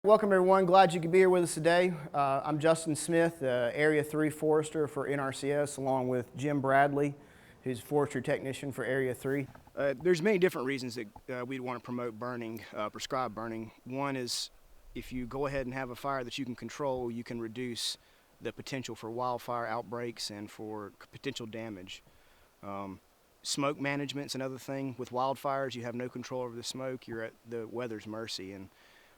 Welcome everyone, glad you could be here with us today. I'm Justin Smith, Area 3 Forester for NRCS, along with Jim Bradley, who's Forestry Technician for Area 3. There's many different reasons that we'd want to promote burning, prescribed burning. One is if you go ahead and have a fire that you can control, you can reduce the potential for wildfire outbreaks and for potential damage. Smoke management's another thing. With wildfires, you have no control over the smoke, you're at the weather's mercy. And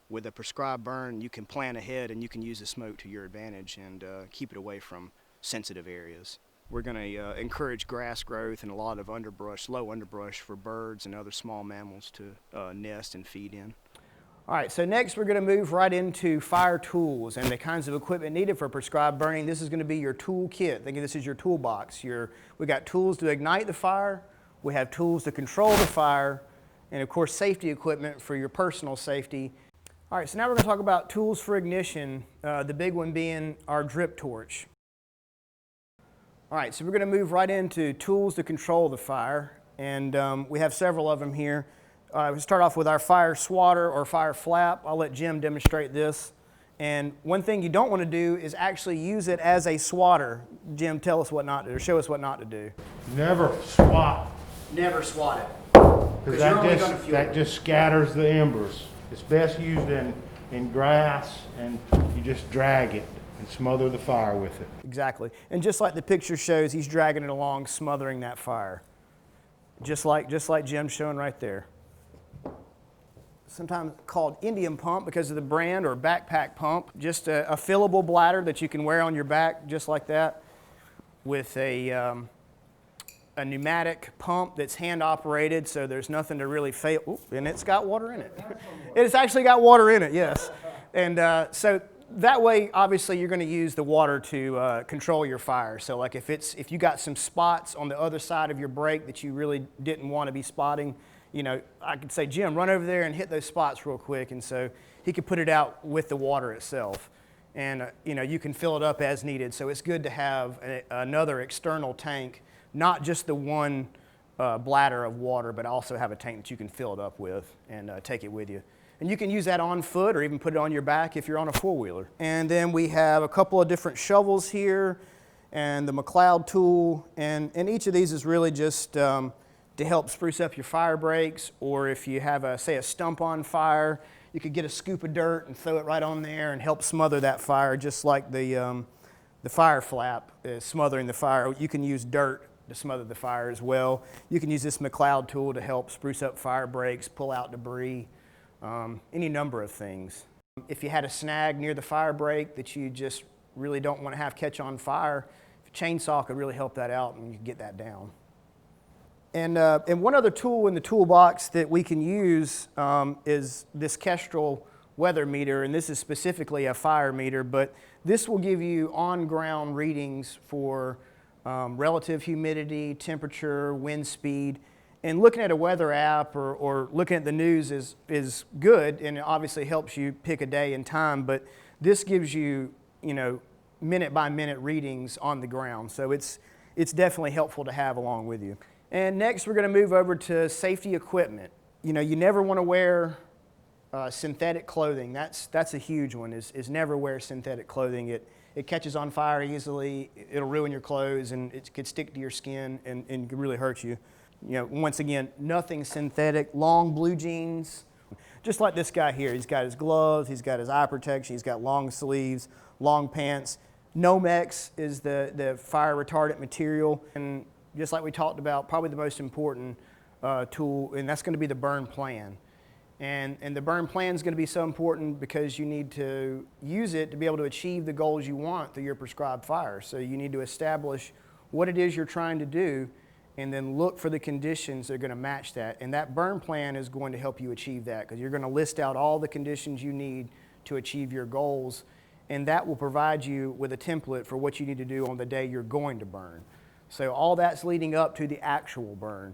with a prescribed burn, you can plan ahead and you can use the smoke to your advantage and keep it away from sensitive areas. We're going to encourage grass growth and a lot of underbrush, low underbrush for birds and other small mammals to nest and feed in. All right, so next we're going to move right into fire tools and the kinds of equipment needed for prescribed burning. This is going to be your tool kit. Think of this as your toolbox. We got tools to ignite the fire, we have tools to control the fire, and of course safety equipment for your personal safety. All right, so now we're going to talk about tools for ignition, the big one being our drip torch. All right, so we're going to move right into tools to control the fire, and we have several of them here. We'll start off with our fire swatter or fire flap. I'll let Jim demonstrate this. And one thing you don't want to do is actually use it as a swatter. Jim, tell us what not to do, or show us what not to do. Never swat. Never swat it. Because that just scatters the embers. It's best used in grass, and you just drag it and smother the fire with it. Exactly. And just like the picture shows, he's dragging it along, smothering that fire. Just like Jim's showing right there. Sometimes called Indian pump because of the brand, or backpack pump. Just a fillable bladder that you can wear on your back, just like that, with a pneumatic pump that's hand operated, so there's nothing to really fail. Ooh, and it's got water in it. It's actually got water in it, yes. And so that way, obviously, you're going to use the water to control your fire. So like if you got some spots on the other side of your break that you really didn't want to be spotting, you know, I could say, Jim, run over there and hit those spots real quick. And so he could put it out with the water itself. And you know, you can fill it up as needed. So it's good to have another external tank, not just the one bladder of water, but also have a tank that you can fill it up with and take it with you. And you can use that on foot or even put it on your back if you're on a four-wheeler. And then we have a couple of different shovels here and the McLeod tool. And each of these is really just to help spruce up your fire breaks, or if you have, say, a stump on fire, you could get a scoop of dirt and throw it right on there and help smother that fire, just like the fire flap is smothering the fire. You can use dirt to smother the fire as well. You can use this McLeod tool to help spruce up fire breaks, pull out debris, any number of things. If you had a snag near the fire break that you just really don't want to have catch on fire, a chainsaw could really help that out and you can get that down. And one other tool in the toolbox that we can use is this Kestrel weather meter, and this is specifically a fire meter, but this will give you on-ground readings for relative humidity, temperature, wind speed. And looking at a weather app or looking at the news is good, and it obviously helps you pick a day and time, but this gives you, you know, minute-by-minute readings on the ground. So it's definitely helpful to have along with you. And next we're going to move over to safety equipment. You know, you never want to wear synthetic clothing. That's a huge one, is never wear synthetic clothing. It catches on fire easily, it'll ruin your clothes, and it could stick to your skin and could really hurt you. You know, once again, nothing synthetic. Long blue jeans, just like this guy here. He's got his gloves, he's got his eye protection, he's got long sleeves, long pants. Nomex is the fire retardant material, and just like we talked about, probably the most important tool, and that's going to be the burn plan. And the burn plan is going to be so important because you need to use it to be able to achieve the goals you want through your prescribed fire. So you need to establish what it is you're trying to do and then look for the conditions that are going to match that. And that burn plan is going to help you achieve that, because you're going to list out all the conditions you need to achieve your goals, and that will provide you with a template for what you need to do on the day you're going to burn. So all that's leading up to the actual burn.